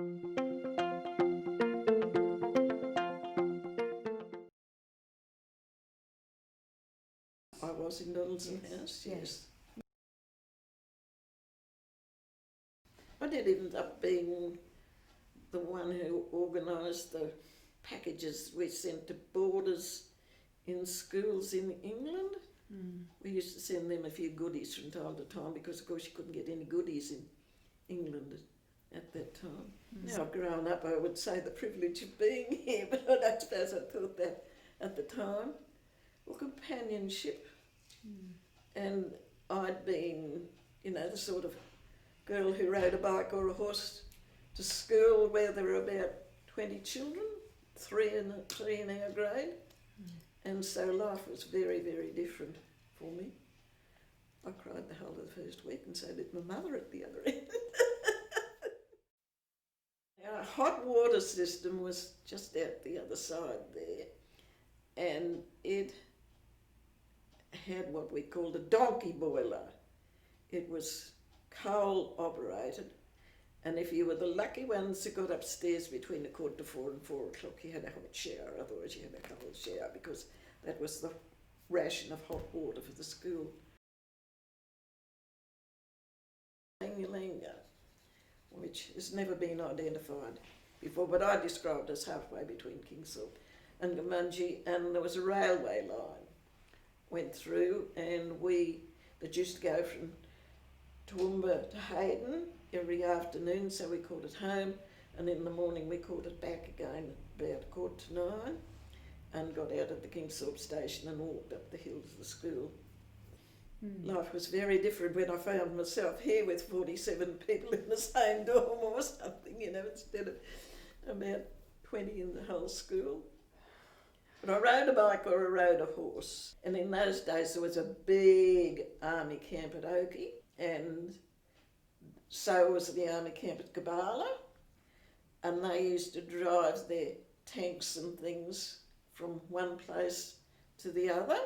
I was in Littleton House, yes. I did end up being the one who organised the packages we sent to boarders in schools in England. We used to send them a few goodies from time to time because, of course, you couldn't get any goodies in England at that time. Now I've grown up, I would say the privilege of being here, but I don't suppose I thought that at the time. Well, companionship. And I'd been, the sort of girl who rode a bike or a horse to school where there were about 20 children, three in our grade. And so life was very, very different for me. I cried the whole of the first week, and so did my mother at the other end. Our hot water system was just out the other side there, and it had what we called a donkey boiler. It was coal operated, and if you were the lucky ones who got upstairs between 4:45 and 4 o'clock, you had a hot shower, otherwise you had a cold shower, because that was the ration of hot water for the school. Langa, which has never been identified before, but I described as halfway between Kingsthorpe and Gamungi, and there was a railway line went through, and that used to go from Toowoomba to Hayden every afternoon, so we called it home, and in the morning we called it back again at about 8:45, and got out at the Kingsthorpe station and walked up the hill to the school. Life was very different when I found myself here with 47 people in the same dorm or something, instead of about 20 in the whole school. But I rode a bike or I rode a horse, and in those days there was a big army camp at Oakey, and so was the army camp at Kabala, and they used to drive their tanks and things from one place to the other,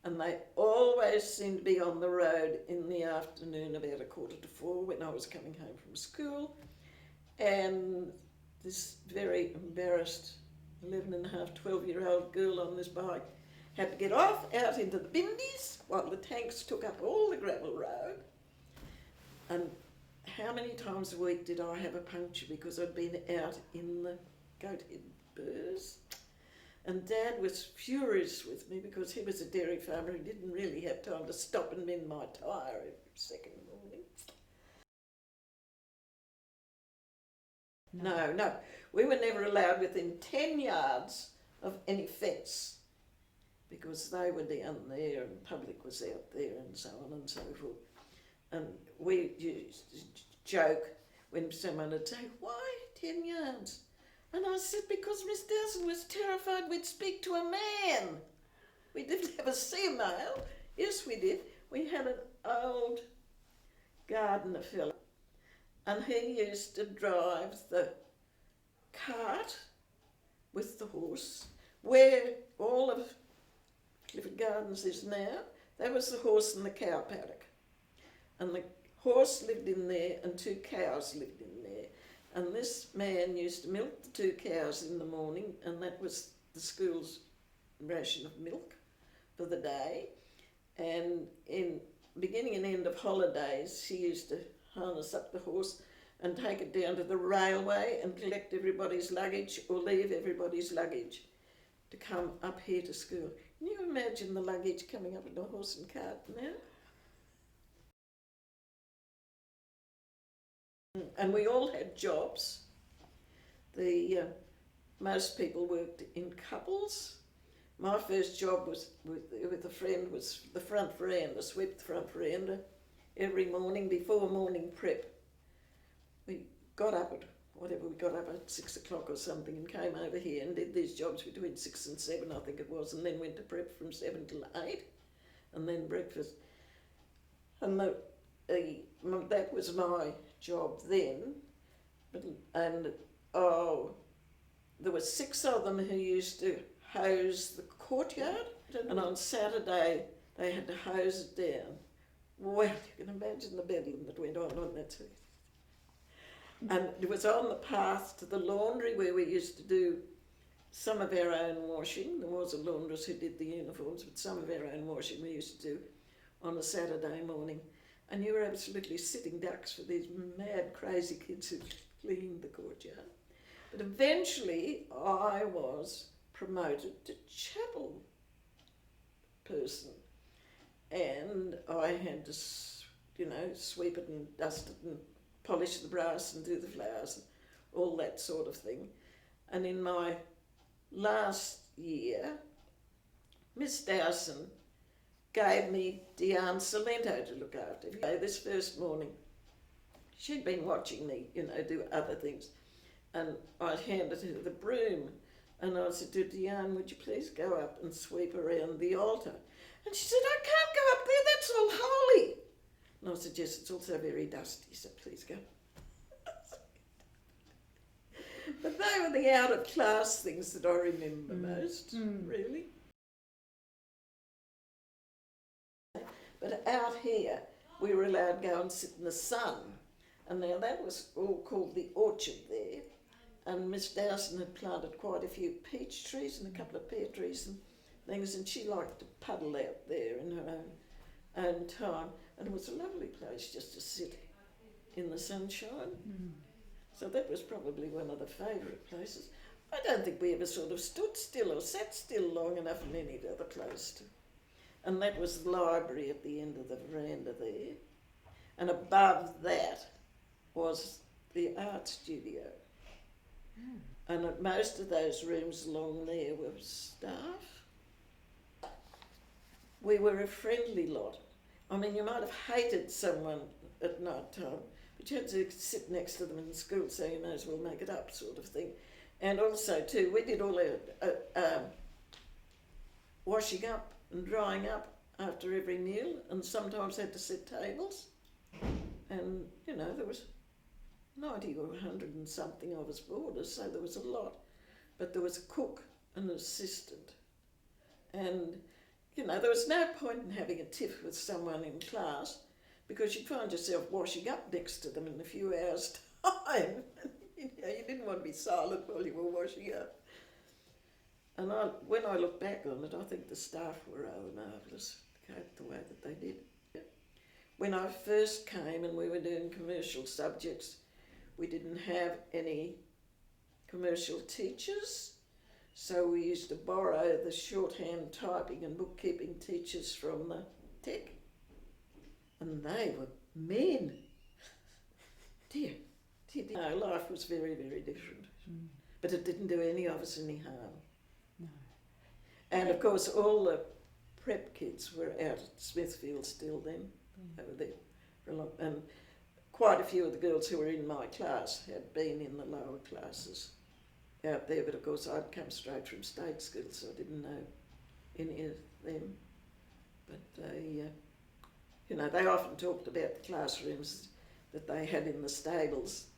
and they always seemed to be on the road in the afternoon about 3:45 when I was coming home from school, and this very embarrassed 12-year-old girl on this bike had to get off out into the bindies while the tanks took up all the gravel road. And how many times a week did I have a puncture because I'd been out in the goathead burrs? And Dad was furious with me because he was a dairy farmer who didn't really have time to stop and mend my tyre every second morning. No, we were never allowed within 10 yards of any fence because they were down there and the public was out there and so on and so forth. And we used to joke when someone would say, "Why 10 yards?" And I said, because Miss Dawson was terrified we'd speak to a man. We didn't have a female. Yes, we did. We had an old gardener fellow, and he used to drive the cart with the horse, where all of Clifford Gardens is now. That was the horse and the cow paddock. And the horse lived in there and 2 cows lived in there. And this man used to milk the 2 cows in the morning, and that was the school's ration of milk for the day. And in beginning and end of holidays, she used to harness up the horse and take it down to the railway and collect everybody's luggage or leave everybody's luggage to come up here to school. Can you imagine the luggage coming up in a horse and cart now? And we all had jobs. Most people worked in couples. My first job was with a friend was the front veranda, sweep the front veranda every morning before morning prep. We got up at 6 o'clock or something and came over here and did these jobs between 6 and 7, I think it was, and then went to prep from 7 till 8, and then breakfast. And that was my job then. There were 6 of them who used to hose the courtyard, and on Saturday they had to hose it down. Well, you can imagine the bedlam that went on that too. And it was on the path to the laundry where we used to do some of our own washing. There was a laundress who did the uniforms, but some of our own washing we used to do on a Saturday morning. And you were absolutely sitting ducks for these mad, crazy kids who cleaned the courtyard. But eventually I was promoted to chapel person. And I had to, sweep it and dust it and polish the brass and do the flowers and all that sort of thing. And in my last year, Miss Dowson gave me Diane Salento to look after. This first morning, she'd been watching me, do other things. And I handed her the broom and I said to Diane, would you please go up and sweep around the altar? And she said, I can't go up there, that's all holy. And I said, yes, it's also very dusty, so please go. But they were the out-of-class things that I remember most, really. But out here, we were allowed to go and sit in the sun. And now that was all called the orchard there. And Miss Dowson had planted quite a few peach trees and a couple of pear trees and things, and she liked to puddle out there in her own time. And it was a lovely place just to sit in the sunshine. So that was probably one of the favourite places. I don't think we ever sort of stood still or sat still long enough in any other place to. And that was the library at the end of the veranda there. And above that was the art studio. And at most of those rooms along there were staff. We were a friendly lot. I mean, you might have hated someone at night time, but you had to sit next to them in school, so you may as well make it up, sort of thing. And also, too, we did all our washing up and drying up after every meal, and sometimes had to set tables. And, there was 90 or 100 and something of us boarders, so there was a lot. But there was a cook and an assistant. And, there was no point in having a tiff with someone in class because you'd find yourself washing up next to them in a few hours' time. You didn't want to be silent while you were washing up. And when I look back on it, I think the staff were marvellous, the way that they did. When I first came and we were doing commercial subjects, we didn't have any commercial teachers, so we used to borrow the shorthand typing and bookkeeping teachers from the tech. And they were men. Dear. No, life was very, very different. But it didn't do any of us any harm. No. And of course all the prep kids were out at Smithfield still then, over there for a long, and quite a few of the girls who were in my class had been in the lower classes out there, but of course I'd come straight from state school, so I didn't know any of them. But they often talked about the classrooms that they had in the stables.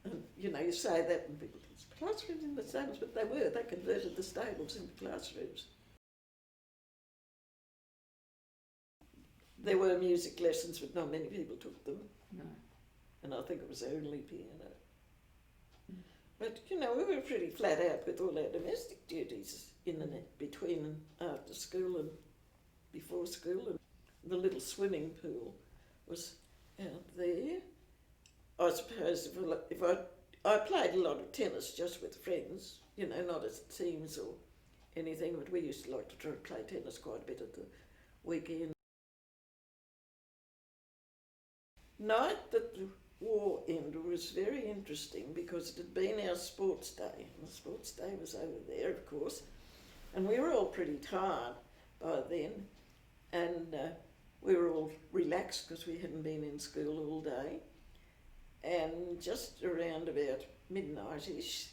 And, you say that and people think, classrooms in the stables, but they converted the stables into classrooms. There were music lessons, but not many people took them. No. And I think it was only piano. But, we were pretty flat out with all our domestic duties between and after school and before school. And the little swimming pool was out there. I suppose if I played a lot of tennis just with friends, not as teams or anything, but we used to like to try to play tennis quite a bit at the weekend. Night that the war ended was very interesting because it had been our sports day, and the sports day was over there, of course, and we were all pretty tired by then, and we were all relaxed because we hadn't been in school all day. And just around about midnight-ish,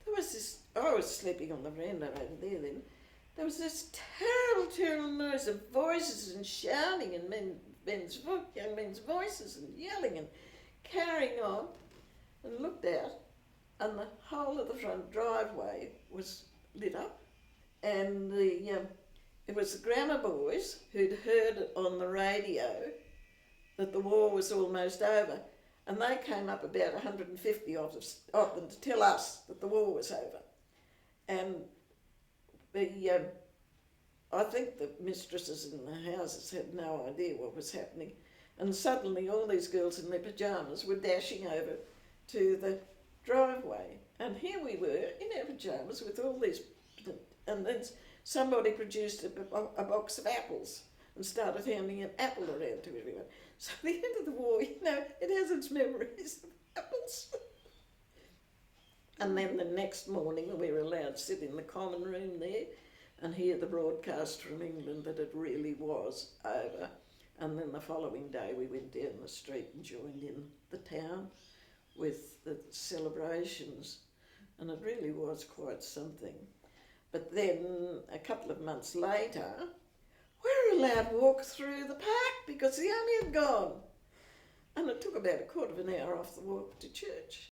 there was this, I was sleeping on the veranda over there then, there was this terrible, terrible noise of voices and shouting and young men's voices and yelling and carrying on, and looked out, and the whole of the front driveway was lit up, and it was the grammar boys who'd heard on the radio that the war was almost over, And they came up about 150 of them to tell us that the war was over. And I think the mistresses in the houses had no idea what was happening. And suddenly all these girls in their pyjamas were dashing over to the driveway. And here we were in our pyjamas with all these, and then somebody produced a box of apples and started handing an apple around to everyone. So the end of the war, you know, it has its memories of apples. And then the next morning we were allowed to sit in the common room there and hear the broadcast from England that it really was over. And then the following day we went down the street and joined in the town with the celebrations, and it really was quite something. But then a couple of months later, we were allowed to walk through the park because the army had gone. And it took about a quarter of an hour off the walk to church.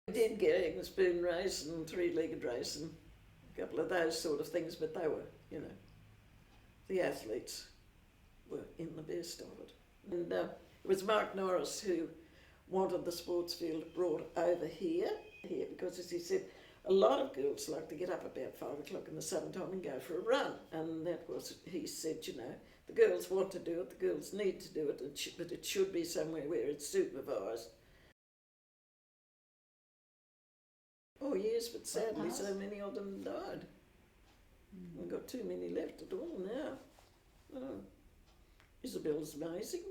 We did get egg and spoon race and three-legged race and a couple of those sort of things, but they were, you know, the athletes were in the best of it. And it was Mark Norris who wanted the sports field brought over here because, as he said, a lot of girls like to get up about 5 o'clock in the summertime and go for a run. And that was, he said, you know, the girls want to do it, the girls need to do it, but it should be somewhere where it's supervised. Oh yes, but sadly so many of them died. We've got too many left at all now. Oh. Isabel's amazing.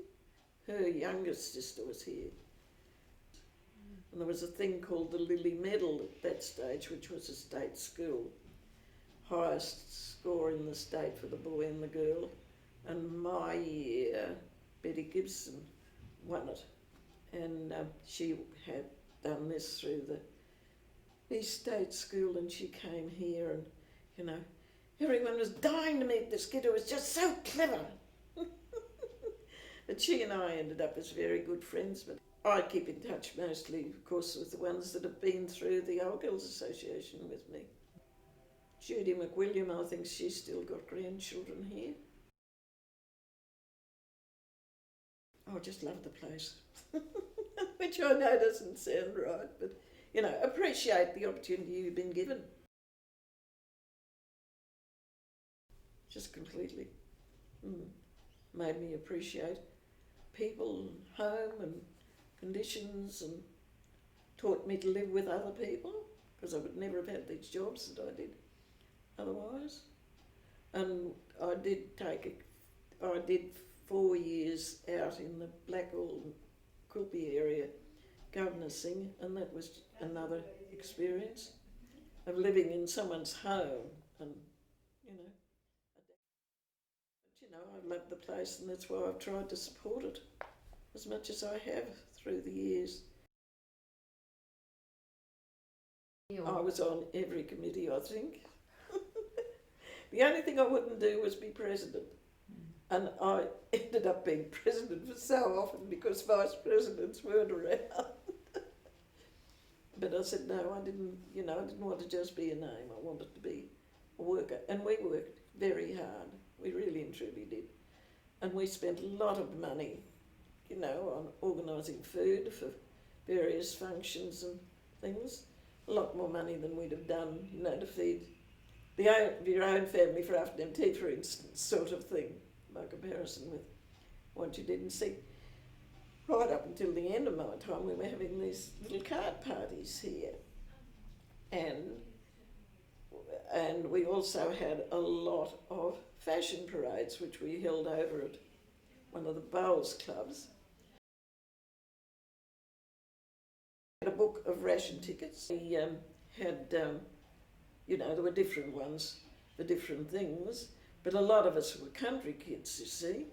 Her youngest sister was here. And there was a thing called the Lily Medal at that stage, which was a state school. Highest score in the state for the boy and the girl. And my year, Betty Gibson won it. And she had done this through the East State School, and she came here and, you know, everyone was dying to meet this kid who was just so clever. But she and I ended up as very good friends. But I keep in touch mostly, of course, with the ones that have been through the Old Girls Association with me. Judy McWilliam, I think she's still got grandchildren here. Oh, I just love the place. Which I know doesn't sound right, but, you know, appreciate the opportunity you've been given. Just completely made me appreciate people, home and conditions, and taught me to live with other people, because I would never have had these jobs that I did otherwise. And I did 4 years out in the Blackall and Quilpie area governessing, and that was another experience of living in someone's home. And you know, I love the place, and that's why I've tried to support it as much as I have through the years. I was on every committee, I think. The only thing I wouldn't do was be president. And I ended up being president for so often because vice presidents weren't around. But I said, no, I didn't want to just be a name. I wanted to be a worker. And we worked very hard. We really and truly did. And we spent a lot of money, you know, on organising food for various functions and things. A lot more money than we'd have done, you know, to feed your own family for afternoon tea, for instance, sort of thing, by comparison with what you did. And see, right up until the end of my time, we were having these little card parties here. And we also had a lot of fashion parades, which we held over at one of the bowls clubs. We had a book of ration tickets. We had, you know, there were different ones for different things, but a lot of us were country kids, you see.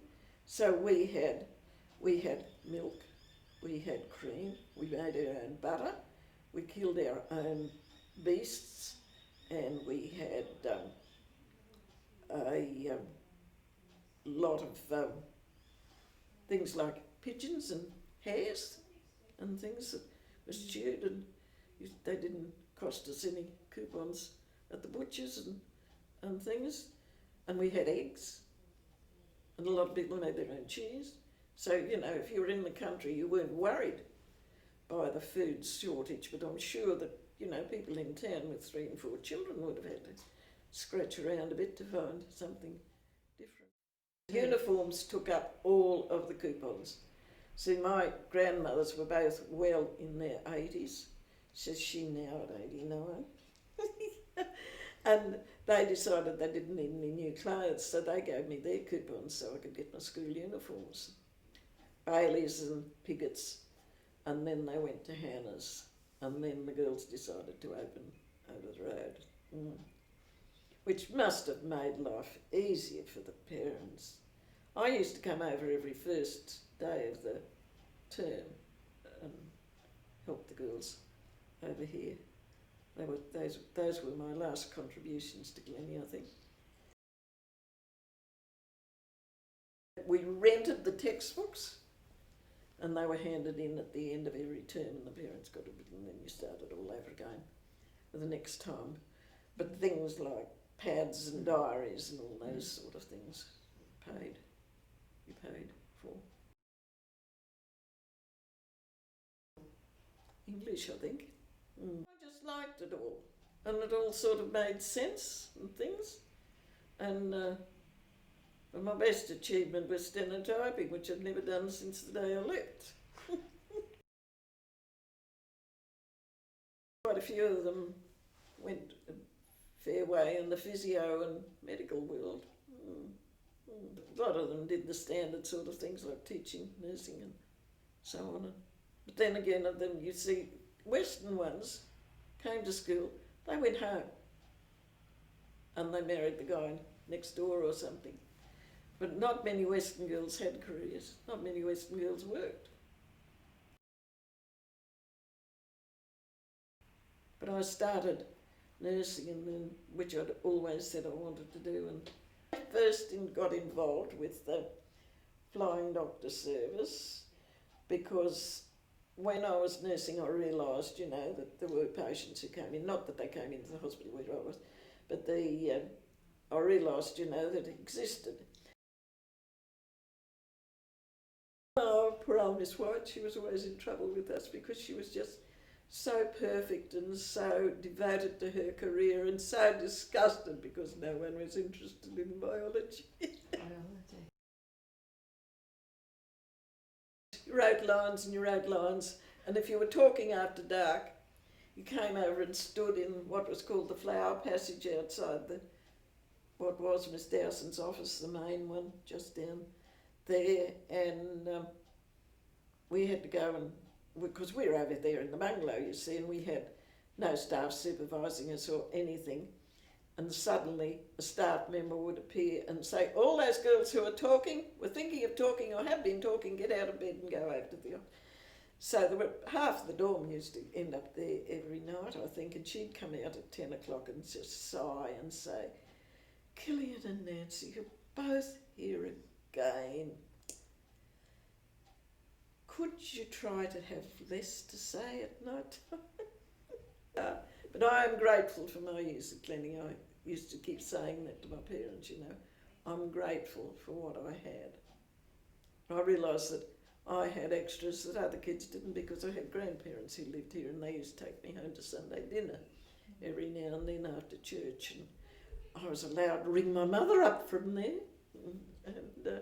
So we had milk, we had cream, we made our own butter, we killed our own beasts, and we had a lot of things like pigeons and hares and things that were stewed, and they didn't cost us any coupons at the butchers and things. And we had eggs, and a lot of people made their own cheese. So, you know, if you were in the country, you weren't worried by the food shortage, but I'm sure that, you know, people in town with 3 and 4 children would have had to scratch around a bit to find something different. Uniforms took up all of the coupons. See, my grandmothers were both well in their 80s. Says she now at 89. And they decided they didn't need any new clothes, so they gave me their coupons so I could get my school uniforms. Bailey's and Piggott's, and then they went to Hannah's, and then the girls decided to open over the road, which must have made life easier for the parents. I used to come over every first day of the term and help the girls over here. Those were my last contributions to Glennie, I think. We rented the textbooks, and they were handed in at the end of every term, and the parents got a bit, and then you started all over again for the next time. But things like pads and diaries and all those sort of things you paid for. English, I think. I just liked it all, and it all sort of made sense and things. And but my best achievement was stenotyping, which I've never done since the day I left. Quite a few of them went a fair way in the physio and medical world. A lot of them did the standard sort of things like teaching, nursing and so on. But then again, of them, you see, Western ones came to school, they went home and they married the guy next door or something. But not many Western girls had careers, not many Western girls worked. But I started nursing, and then, which I'd always said I wanted to do, and I first got involved with the flying doctor service because when I was nursing I realised, you know, that there were patients who came in, not that they came into the hospital where I was, but I realised, you know, that it existed. Oh, poor old Miss White, she was always in trouble with us because she was just so perfect and so devoted to her career and so disgusted because no one was interested in biology. You wrote lines and you wrote lines, and if you were talking after dark, you came over and stood in what was called the flower passage outside what was Miss Dowson's office, the main one, just down there, and we had to go and, because we were over there in the bungalow, you see, and we had no staff supervising us or anything, and suddenly a staff member would appear and say, all those girls who are talking, were thinking of talking or have been talking, get out of bed and go over to the office. So there were, half the dorm used to end up there every night, I think, and she'd come out at 10 o'clock and just sigh and say, Killian and Nancy, you're both here again. Could you try to have less to say at night time? But I am grateful for my years at Glennie. I used to keep saying that to my parents, you know. I'm grateful for what I had. I realised that I had extras that other kids didn't because I had grandparents who lived here and they used to take me home to Sunday dinner every now and then after church, and I was allowed to ring my mother up from there. And